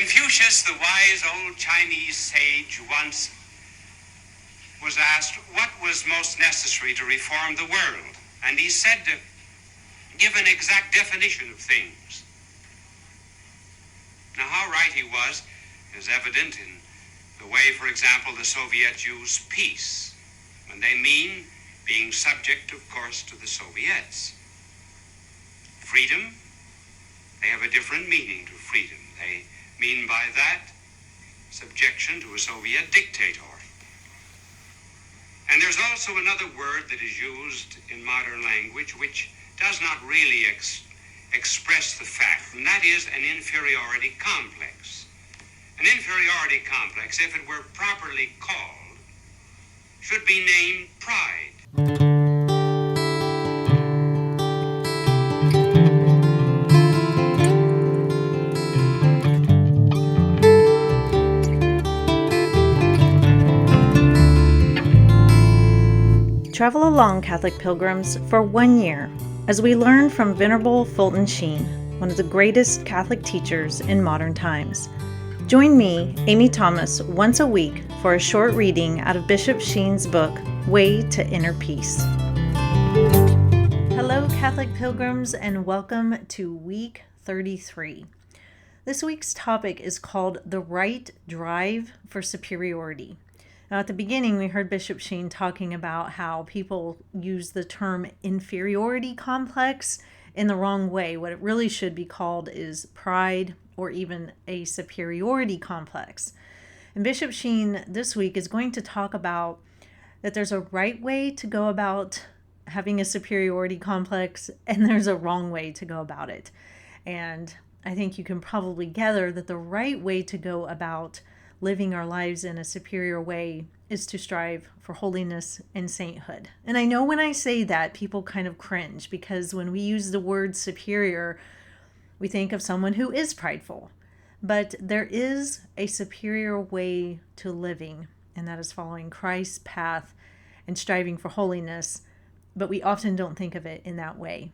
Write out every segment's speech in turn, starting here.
Confucius, the wise old Chinese sage, once was asked what was most necessary to reform the world. And he said to give an exact definition of things. Now, how right he was is evident in the way, for example, the Soviets use peace, when they mean being subject, of course, to the Soviets. Freedom, they have a different meaning to freedom. They mean by that subjection to a Soviet dictator. And there's also another word that is used in modern language which does not really express the fact, and that is an inferiority complex. An inferiority complex, if it were properly called, should be named pride. Travel along, Catholic pilgrims, for 1 year as we learn from Venerable Fulton Sheen, one of the greatest Catholic teachers in modern times. Join me, Amy Thomas, once a week for a short reading out of Bishop Sheen's book, Way to Inner Peace. Hello, Catholic pilgrims, and welcome to week 33. This week's topic is called The Right Drive for Superiority. Now, at the beginning, we heard Bishop Sheen talking about how people use the term inferiority complex in the wrong way. What it really should be called is pride or even a superiority complex. And Bishop Sheen this week is going to talk about that there's a right way to go about having a superiority complex and there's a wrong way to go about it. And I think you can probably gather that the right way to go about living our lives in a superior way is to strive for holiness and sainthood. And I know when I say that, people kind of cringe because when we use the word superior, we think of someone who is prideful. But there is a superior way to living, and that is following Christ's path and striving for holiness, but we often don't think of it in that way.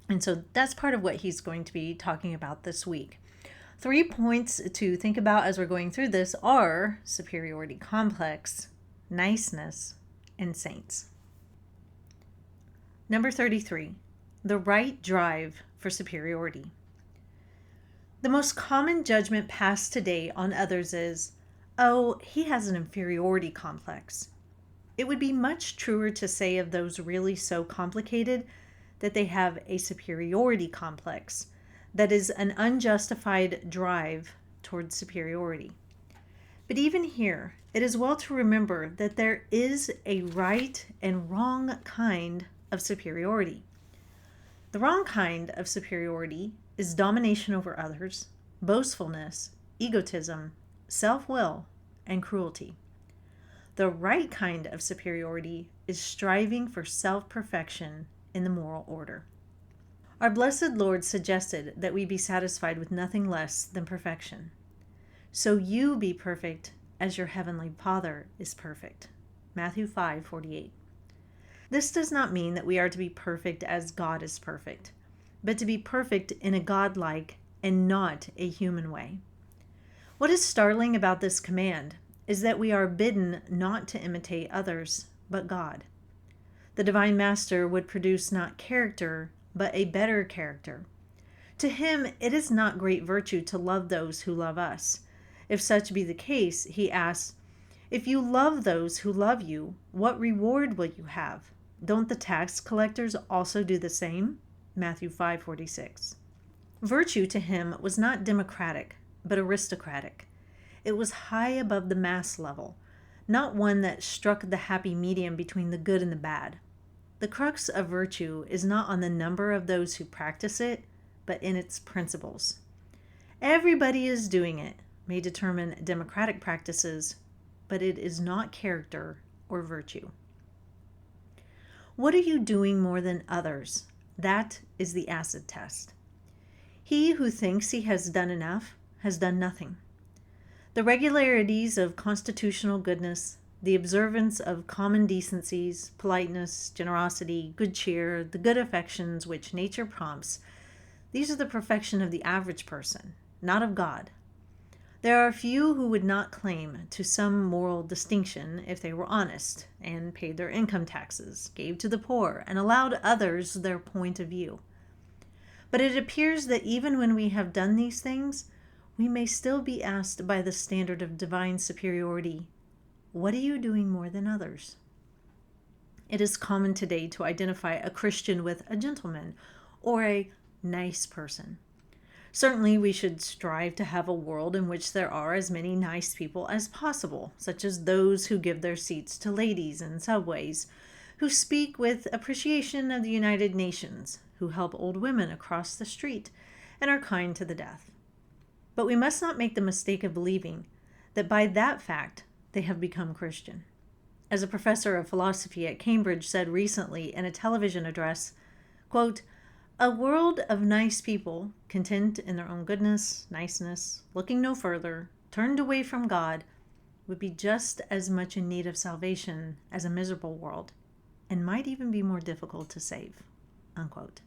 And so that's part of what he's going to be talking about this week. 3 points to think about as we're going through this are superiority complex, niceness, and saints. Number 33, the right drive for superiority. The most common judgment passed today on others is, oh, he has an inferiority complex. It would be much truer to say of those really so complicated that they have a superiority complex. That is an unjustified drive towards superiority. But even here, it is well to remember that there is a right and wrong kind of superiority. The wrong kind of superiority is domination over others, boastfulness, egotism, self-will, and cruelty. The right kind of superiority is striving for self-perfection in the moral order. Our blessed Lord suggested that we be satisfied with nothing less than perfection. So you be perfect as your heavenly Father is perfect. Matthew 5:48. This does not mean that we are to be perfect as God is perfect, but to be perfect in a godlike and not a human way. What is startling about this command is that we are bidden not to imitate others, but God. The Divine Master would produce not character, but a better character. To him, it is not great virtue to love those who love us. If such be the case, he asks, if you love those who love you, what reward will you have? Don't the tax collectors also do the same? Matthew 5:46. Virtue to him was not democratic, but aristocratic. It was high above the mass level, not one that struck the happy medium between the good and the bad. The crux of virtue is not on the number of those who practice it, but in its principles. Everybody is doing it may determine democratic practices, but it is not character or virtue. What are you doing more than others? That is the acid test. He who thinks he has done enough has done nothing. The regularities of constitutional goodness, the observance of common decencies, politeness, generosity, good cheer, the good affections which nature prompts, these are the perfection of the average person, not of God. There are few who would not claim to some moral distinction if they were honest and paid their income taxes, gave to the poor, and allowed others their point of view. But it appears that even when we have done these things, we may still be asked by the standard of divine superiority, what are you doing more than others? It is common today to identify a Christian with a gentleman or a nice person. Certainly, we should strive to have a world in which there are as many nice people as possible, such as those who give their seats to ladies in subways, who speak with appreciation of the United Nations, who help old women across the street, and are kind to the deaf. But we must not make the mistake of believing that by that fact they have become Christian. As a professor of philosophy at Cambridge said recently in a television address, quote, "A world of nice people, content in their own goodness, niceness, looking no further, turned away from God, would be just as much in need of salvation as a miserable world, and might even be more difficult to save." Unquote.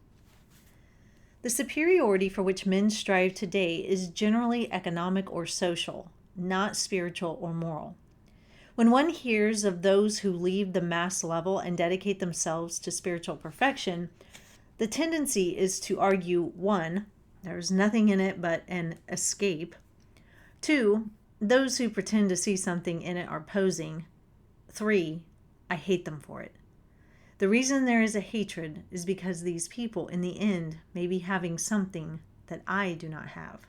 The superiority for which men strive today is generally economic or social, not spiritual or moral. When one hears of those who leave the mass level and dedicate themselves to spiritual perfection, the tendency is to argue, 1, there's nothing in it but an escape. 2, those who pretend to see something in it are posing. 3, I hate them for it. The reason there is a hatred is because these people, in the end, may be having something that I do not have.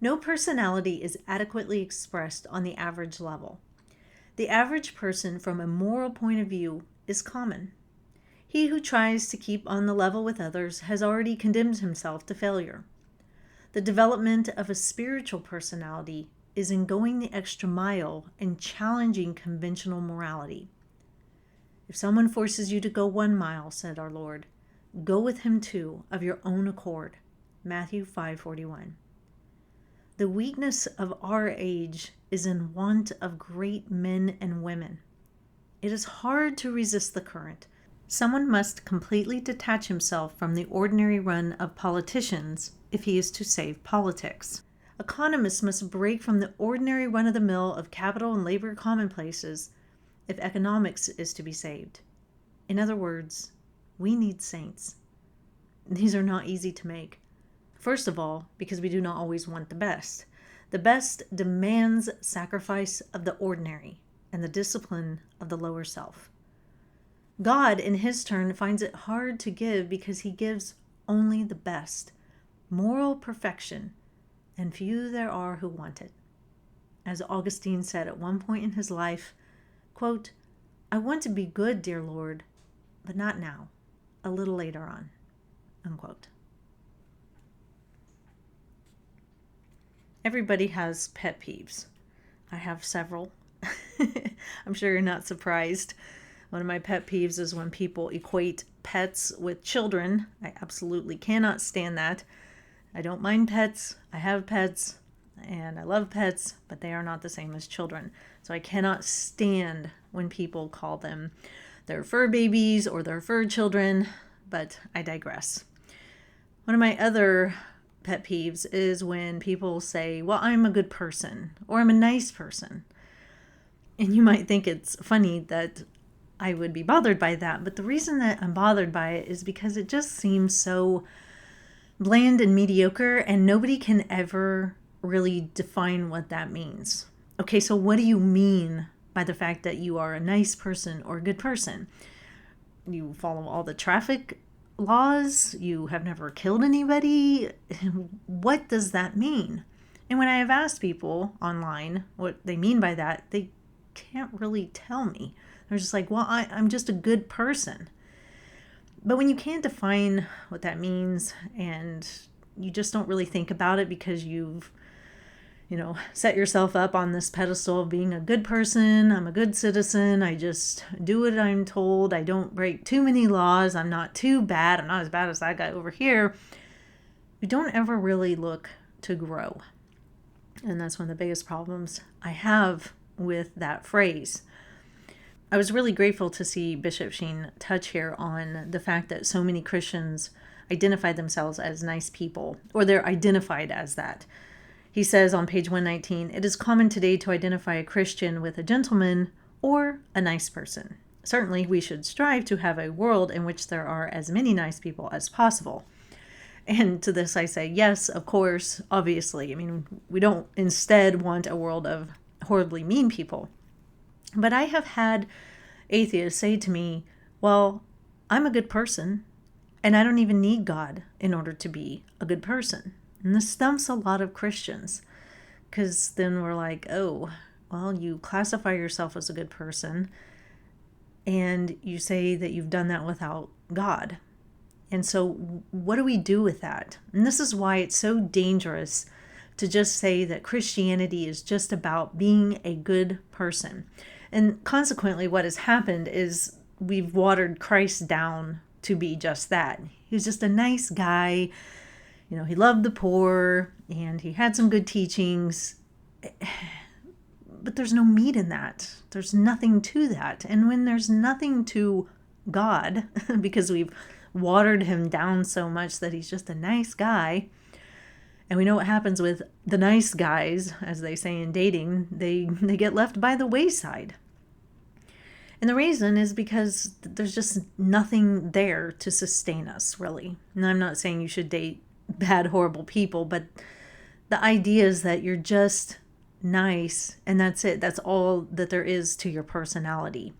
No personality is adequately expressed on the average level. The average person, from a moral point of view, is common. He who tries to keep on the level with others has already condemned himself to failure. The development of a spiritual personality is in going the extra mile and challenging conventional morality. If someone forces you to go 1 mile, said our Lord, go with him 2 of your own accord. Matthew 5:41. The weakness of our age is in want of great men and women. It is hard to resist the current. Someone must completely detach himself from the ordinary run of politicians if he is to save politics. Economists must break from the ordinary run-of-the-mill of capital and labor commonplaces if economics is to be saved. In other words, we need saints. These are not easy to make. First of all, because we do not always want the best. The best demands sacrifice of the ordinary and the discipline of the lower self. God, in his turn, finds it hard to give because he gives only the best, moral perfection, and few there are who want it. As Augustine said at one point in his life, quote, I want to be good, dear Lord, but not now, a little later on, unquote. Everybody has pet peeves. I have several. I'm sure you're not surprised. One of my pet peeves is when people equate pets with children. I absolutely cannot stand that. I don't mind pets. I have pets and I love pets, but they are not the same as children. So I cannot stand when people call them their fur babies or their fur children, but I digress. One of my other pet peeves is when people say, well, I'm a good person or I'm a nice person. And you might think it's funny that I would be bothered by that, but the reason that I'm bothered by it is because it just seems so bland and mediocre, and nobody can ever really define what that means. Okay, so what do you mean by the fact that you are a nice person or a good person? You follow all the traffic laws? You have never killed anybody? What does that mean? And when I have asked people online what they mean by that, they can't really tell me. They're just like, well, I'm just a good person. But when you can't define what that means and you just don't really think about it because you've, set yourself up on this pedestal of being a good person, I'm a good citizen, I just do what I'm told, I don't break too many laws, I'm not too bad, I'm not as bad as that guy over here, we don't ever really look to grow. And that's one of the biggest problems I have with that phrase. I was really grateful to see Bishop Sheen touch here on the fact that so many Christians identify themselves as nice people, or they're identified as that. He says on page 119, it is common today to identify a Christian with a gentleman or a nice person. Certainly, we should strive to have a world in which there are as many nice people as possible. And to this I say, yes, of course, obviously. I mean, we don't instead want a world of horribly mean people. But I have had atheists say to me, well, I'm a good person, and I don't even need God in order to be a good person. And this stumps a lot of Christians, because then we're like, oh, well, you classify yourself as a good person, and you say that you've done that without God. And so what do we do with that? And this is why it's so dangerous to just say that Christianity is just about being a good person. And consequently, what has happened is we've watered Christ down to be just that. He was just a nice guy. You know, he loved the poor and he had some good teachings. But there's no meat in that. There's nothing to that. And when there's nothing to God, because we've watered him down so much that he's just a nice guy, and we know what happens with the nice guys, as they say in dating, they get left by the wayside. And the reason is because there's just nothing there to sustain us, really. And I'm not saying you should date bad, horrible people, but the idea is that you're just nice and that's it. That's all that there is to your personality.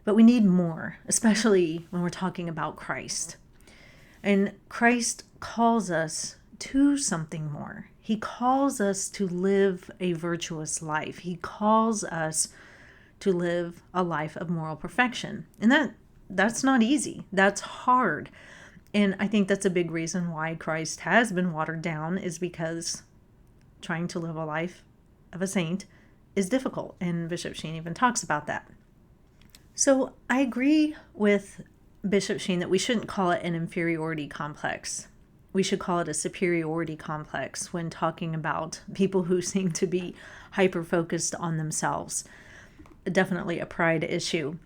But we need more, especially when we're talking about Christ. And Christ calls us to something more. He calls us to live a virtuous life. He calls us to live a life of moral perfection. And that's not easy. That's hard. And I think that's a big reason why Christ has been watered down, is because trying to live a life of a saint is difficult. And Bishop Sheen even talks about that. So I agree with Bishop Sheen that we shouldn't call it an inferiority complex. We should call it a superiority complex when talking about people who seem to be hyper-focused on themselves. Definitely a pride issue.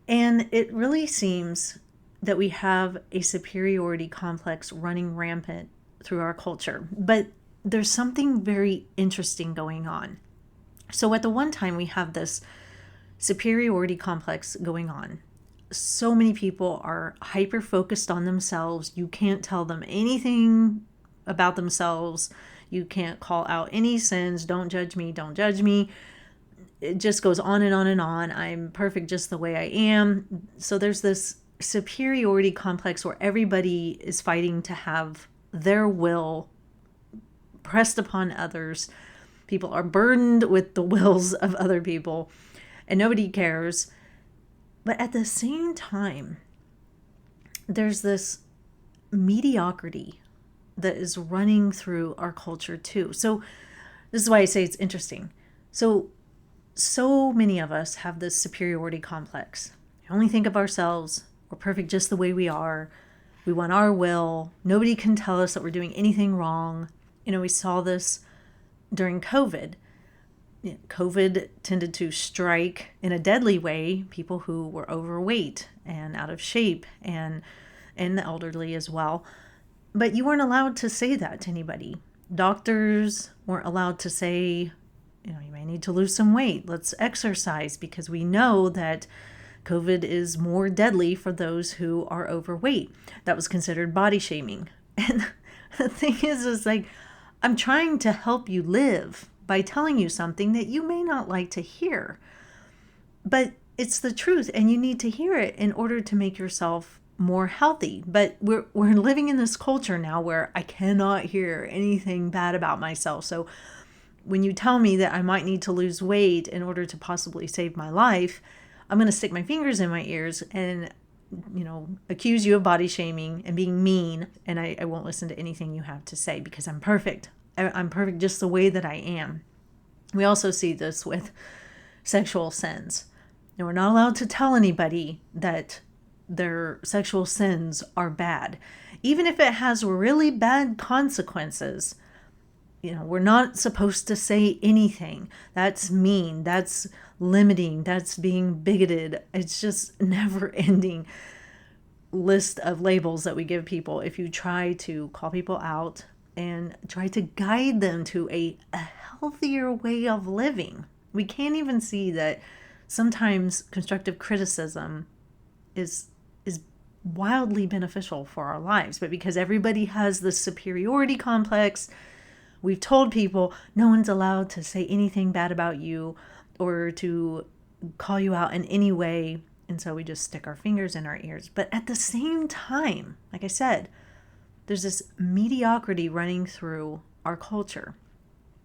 And it really seems that we have a superiority complex running rampant through our culture. But there's something very interesting going on. So at the one time, we have this superiority complex going on. So many people are hyper-focused on themselves. You can't tell them anything about themselves. You can't call out any sins. Don't judge me. Don't judge me. It just goes on and on and on. I'm perfect just the way I am. So there's this superiority complex where everybody is fighting to have their will pressed upon others. People are burdened with the wills of other people, and nobody cares. But at the same time, there's this mediocrity that is running through our culture too. So this is why I say it's interesting. So many of us have this superiority complex. We only think of ourselves. We're perfect just the way we are. We want our will. Nobody can tell us that we're doing anything wrong. You know, we saw this during COVID. COVID tended to strike in a deadly way people who were overweight and out of shape, and the elderly as well. But you weren't allowed to say that to anybody. Doctors weren't allowed to say, you know, you may need to lose some weight. Let's exercise, because we know that COVID is more deadly for those who are overweight. That was considered body shaming. And the thing is like, I'm trying to help you live by telling you something that you may not like to hear. But it's the truth, and you need to hear it in order to make yourself more healthy. But we're living in this culture now where I cannot hear anything bad about myself. So when you tell me that I might need to lose weight in order to possibly save my life, I'm going to stick my fingers in my ears and, you know, accuse you of body shaming and being mean. And I won't listen to anything you have to say, because I'm perfect. I'm perfect just the way that I am. We also see this with sexual sins. And we're not allowed to tell anybody that their sexual sins are bad. Even if it has really bad consequences, you know, we're not supposed to say anything. That's mean. That's limiting. That's being bigoted. It's just never ending list of labels that we give people if you try to call people out and try to guide them to a healthier way of living. We can't even see that sometimes constructive criticism is wildly beneficial for our lives, but because everybody has this superiority complex, we've told people no one's allowed to say anything bad about you or to call you out in any way. And so we just stick our fingers in our ears. But at the same time, like I said, there's this mediocrity running through our culture.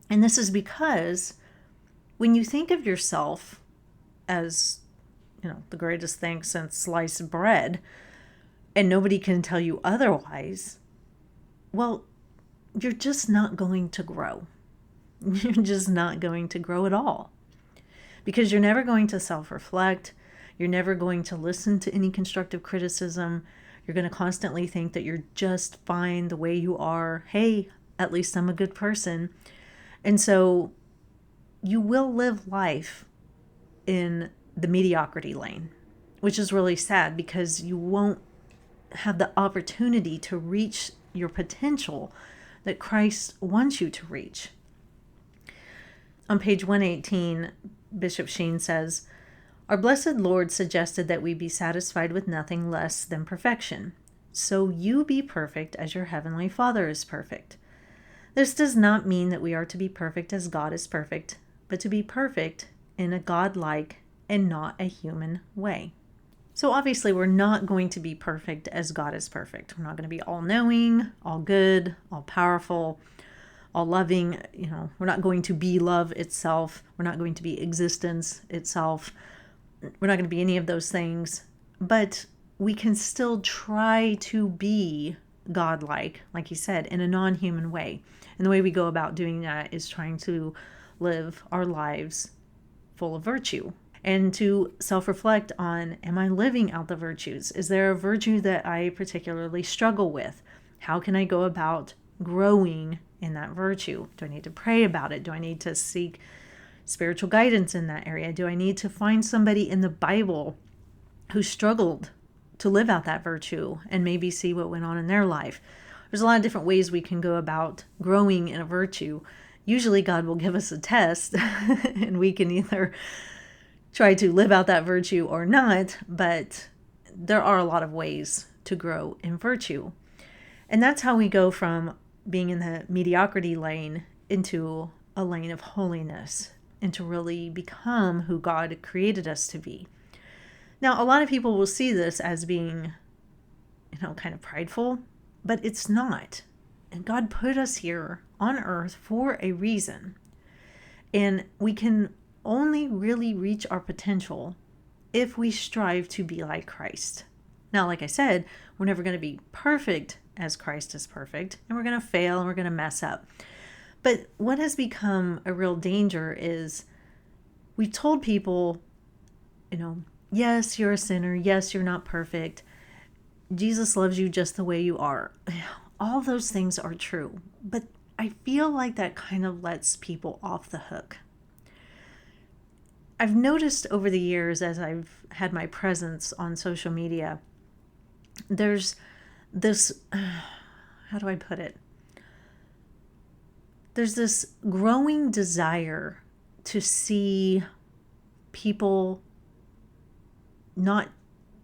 And this is because when you think of yourself as, the greatest thing since sliced bread, and nobody can tell you otherwise, well, you're just not going to grow. You're just not going to grow at all. Because you're never going to self-reflect. You're never going to listen to any constructive criticism. You're going to constantly think that you're just fine the way you are. Hey, at least I'm a good person. And so you will live life in the mediocrity lane, which is really sad because you won't have the opportunity to reach your potential that Christ wants you to reach. On page 118, Bishop Sheen says, "Our blessed Lord suggested that we be satisfied with nothing less than perfection. So you be perfect as your heavenly Father is perfect. This does not mean that we are to be perfect as God is perfect, but to be perfect in a God-like and not a human way." So obviously we're not going to be perfect as God is perfect. We're not going to be all-knowing, all good, all powerful, all loving. We're not going to be love itself. We're not going to be existence itself. We're not going to be any of those things. But we can still try to be God-like, like he said, in a non-human way. And the way we go about doing that is trying to live our lives full of virtue. And to self-reflect on, am I living out the virtues? Is there a virtue that I particularly struggle with? How can I go about growing in that virtue? Do I need to pray about it? Do I need to seek spiritual guidance in that area? Do I need to find somebody in the Bible who struggled to live out that virtue and maybe see what went on in their life? There's a lot of different ways we can go about growing in a virtue. Usually God will give us a test and we can either try to live out that virtue or not, but there are a lot of ways to grow in virtue. And that's how we go from being in the mediocrity lane into a lane of holiness and to really become who God created us to be. Now, a lot of people will see this as being, kind of prideful, but it's not. And God put us here on earth for a reason. And we can only really reach our potential if we strive to be like Christ. Now, like I said, we're never going to be perfect as Christ is perfect, and we're going to fail and we're going to mess up. But what has become a real danger is we've told people, yes, you're a sinner. Yes, you're not perfect. Jesus loves you just the way you are. All those things are true, but I feel like that kind of lets people off the hook. I've noticed over the years as I've had my presence on social media, there's this, how do I put it? There's this growing desire to see people not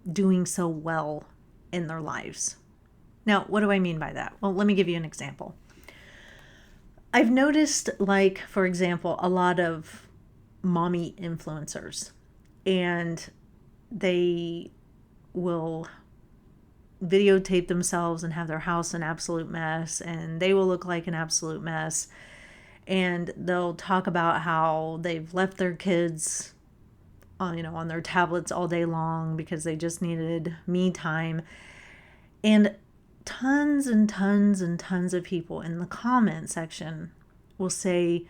doing so well in their lives. Now, what do I mean by that? Well, let me give you an example. I've noticed, for example, a lot of mommy influencers, and they will videotape themselves and have their house an absolute mess, and they will look like an absolute mess, and they'll talk about how they've left their kids on their tablets all day long because they just needed me time. And tons and tons and tons of people in the comment section will say,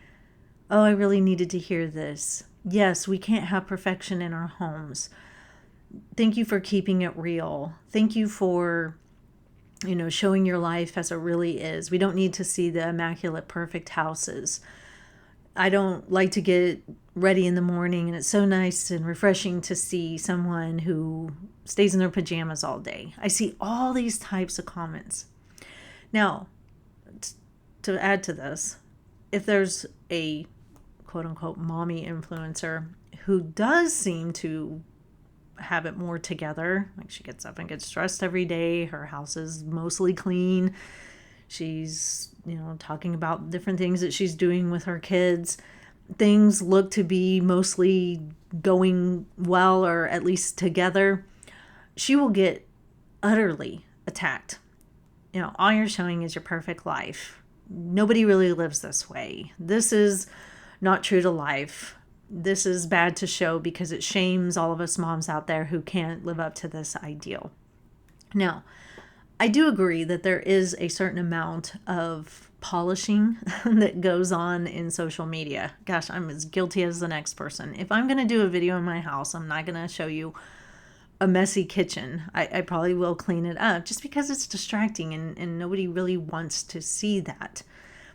"Oh, I really needed to hear this. Yes, we can't have perfection in our homes. Thank you for keeping it real. Thank you for, showing your life as it really is. We don't need to see the immaculate, perfect houses. I don't like to get ready in the morning, and it's so nice and refreshing to see someone who stays in their pajamas all day." I see all these types of comments. Now, to add to this, if there's a quote unquote mommy influencer who does seem to have it more together, like she gets up and gets dressed every day, her house is mostly clean, she's, talking about different things that she's doing with her kids, things look to be mostly going well, or at least together, she will get utterly attacked. All you're showing is your perfect life. Nobody really lives this way. This is not true to life. This is bad to show because it shames all of us moms out there who can't live up to this ideal. Now, I do agree that there is a certain amount of polishing that goes on in social media. Gosh, I'm as guilty as the next person. If I'm going to do a video in my house, I'm not going to show you a messy kitchen. I probably will clean it up just because it's distracting and nobody really wants to see that.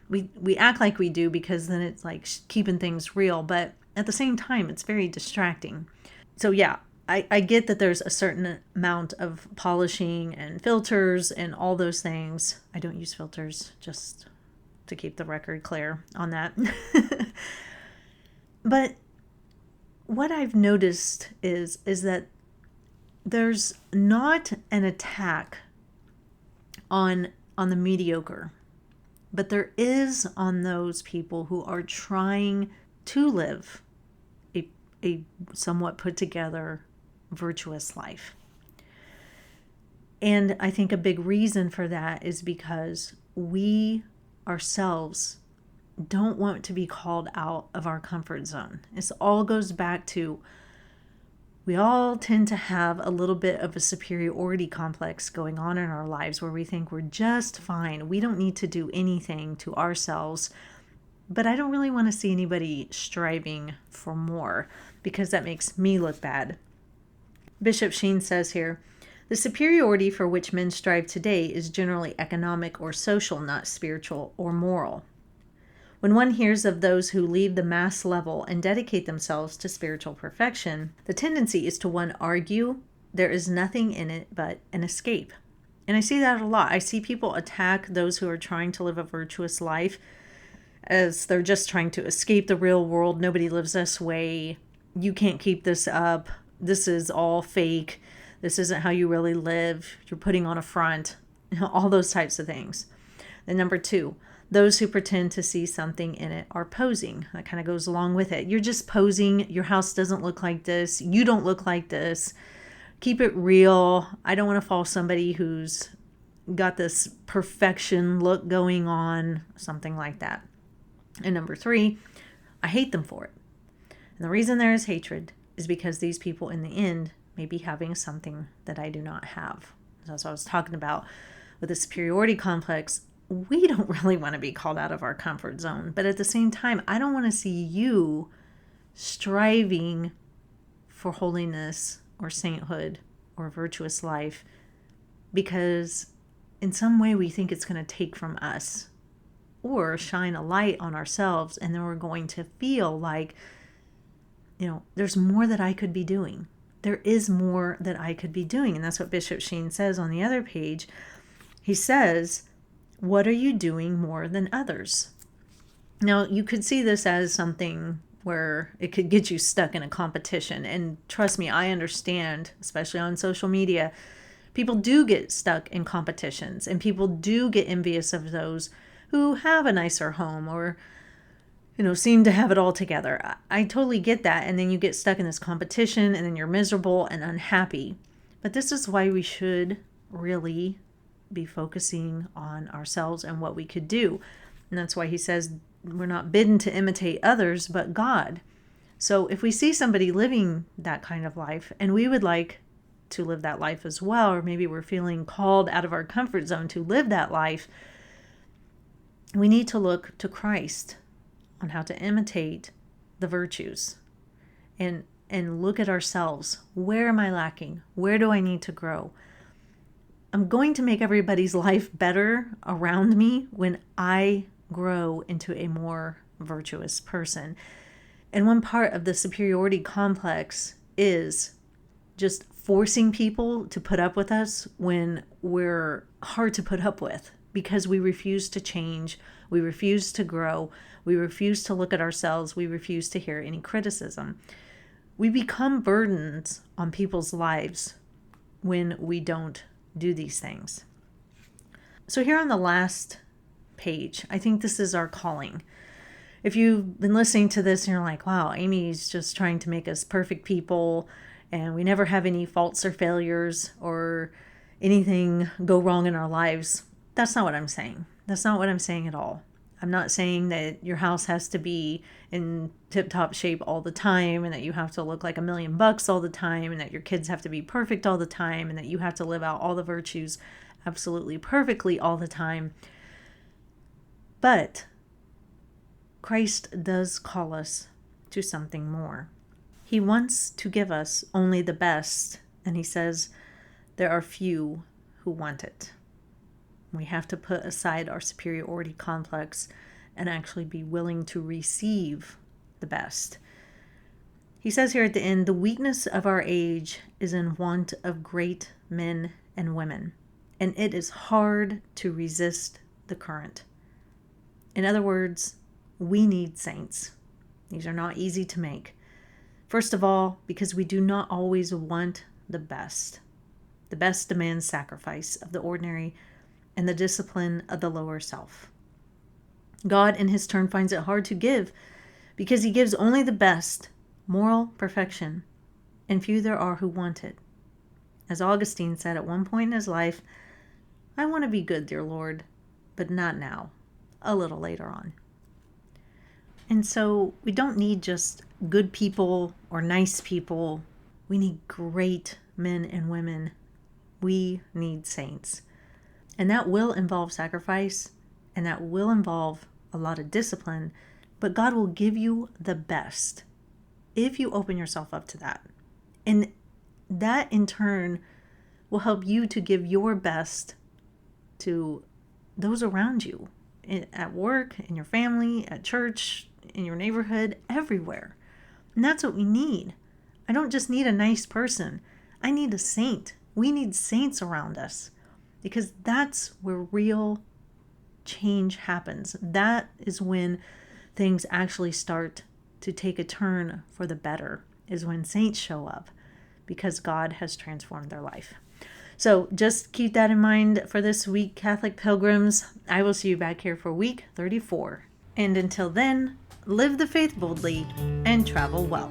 We act like we do because then it's like keeping things real, but at the same time, it's very distracting. So yeah, I get that there's a certain amount of polishing and filters and all those things. I don't use filters, just to keep the record clear on that. But what I've noticed is that there's not an attack on the mediocre, but there is on those people who are trying to live a somewhat put together, virtuous life. And I think a big reason for that is because we ourselves don't want to be called out of our comfort zone. This all goes back to, we all tend to have a little bit of a superiority complex going on in our lives where we think we're just fine. We don't need to do anything to ourselves. But I don't really want to see anybody striving for more because that makes me look bad. Bishop Sheen says here, the superiority for which men strive today is generally economic or social, not spiritual or moral. When one hears of those who leave the mass level and dedicate themselves to spiritual perfection, the tendency is to one, argue there is nothing in it but an escape. And I see that a lot. I see people attack those who are trying to live a virtuous life as they're just trying to escape the real world. Nobody lives this way. You can't keep this up. This is all fake. This isn't how you really live. You're putting on a front. All those types of things. Then number two, those who pretend to see something in it are posing. That kind of goes along with it. You're just posing. Your house doesn't look like this. You don't look like this. Keep it real. I don't want to follow somebody who's got this perfection look going on, something like that. And number three, I hate them for it. And the reason there is hatred is because these people in the end may be having something that I do not have. That's what I was talking about with the superiority complex. We don't really want to be called out of our comfort zone. But at the same time, I don't want to see you striving for holiness or sainthood or virtuous life because in some way we think it's going to take from us or shine a light on ourselves, and then we're going to feel like, there's more that I could be doing. There is more that I could be doing. And that's what Bishop Sheen says on the other page. He says, what are you doing more than others? Now, you could see this as something where it could get you stuck in a competition. And trust me, I understand, especially on social media, people do get stuck in competitions and people do get envious of those who have a nicer home or, seem to have it all together. I totally get that. And then you get stuck in this competition and then you're miserable and unhappy. But this is why we should really be focusing on ourselves and what we could do. And that's why he says we're not bidden to imitate others, but God. So if we see somebody living that kind of life and we would like to live that life as well, or maybe we're feeling called out of our comfort zone to live that life, we need to look to Christ on how to imitate the virtues and look at ourselves. Where am I lacking? Where do I need to grow? I'm going to make everybody's life better around me when I grow into a more virtuous person. And one part of the superiority complex is just forcing people to put up with us when we're hard to put up with because we refuse to change, We refuse to grow. We refuse to look at ourselves. We refuse to hear any criticism. We become burdens on people's lives when we don't do these things. So here on the last page, I think this is our calling. If you've been listening to this and you're like, wow, Amy's just trying to make us perfect people and we never have any faults or failures or anything go wrong in our lives, that's not what I'm saying. That's not what I'm saying at all. I'm not saying that your house has to be in tip-top shape all the time and that you have to look like $1,000,000 all the time and that your kids have to be perfect all the time and that you have to live out all the virtues absolutely perfectly all the time. But Christ does call us to something more. He wants to give us only the best, and he says there are few who want it. We have to put aside our superiority complex and actually be willing to receive the best. He says here at the end, the weakness of our age is in want of great men and women, and it is hard to resist the current. In other words, we need saints. These are not easy to make. First of all, because we do not always want the best. The best demands sacrifice of the ordinary and the discipline of the lower self. God, in his turn, finds it hard to give because he gives only the best, moral perfection, and few there are who want it. As Augustine said at one point in his life, I want to be good, dear Lord, but not now, a little later on. And so we don't need just good people or nice people. We need great men and women. We need saints. And that will involve sacrifice, and that will involve a lot of discipline, but God will give you the best if you open yourself up to that. And that in turn will help you to give your best to those around you, at work, in your family, at church, in your neighborhood, everywhere. And that's what we need. I don't just need a nice person. I need a saint. We need saints around us because that's where real change happens. That is when things actually start to take a turn for the better, is when saints show up because God has transformed their life. So just keep that in mind for this week, Catholic pilgrims. I will see you back here for week 34. And until then, live the faith boldly and travel well.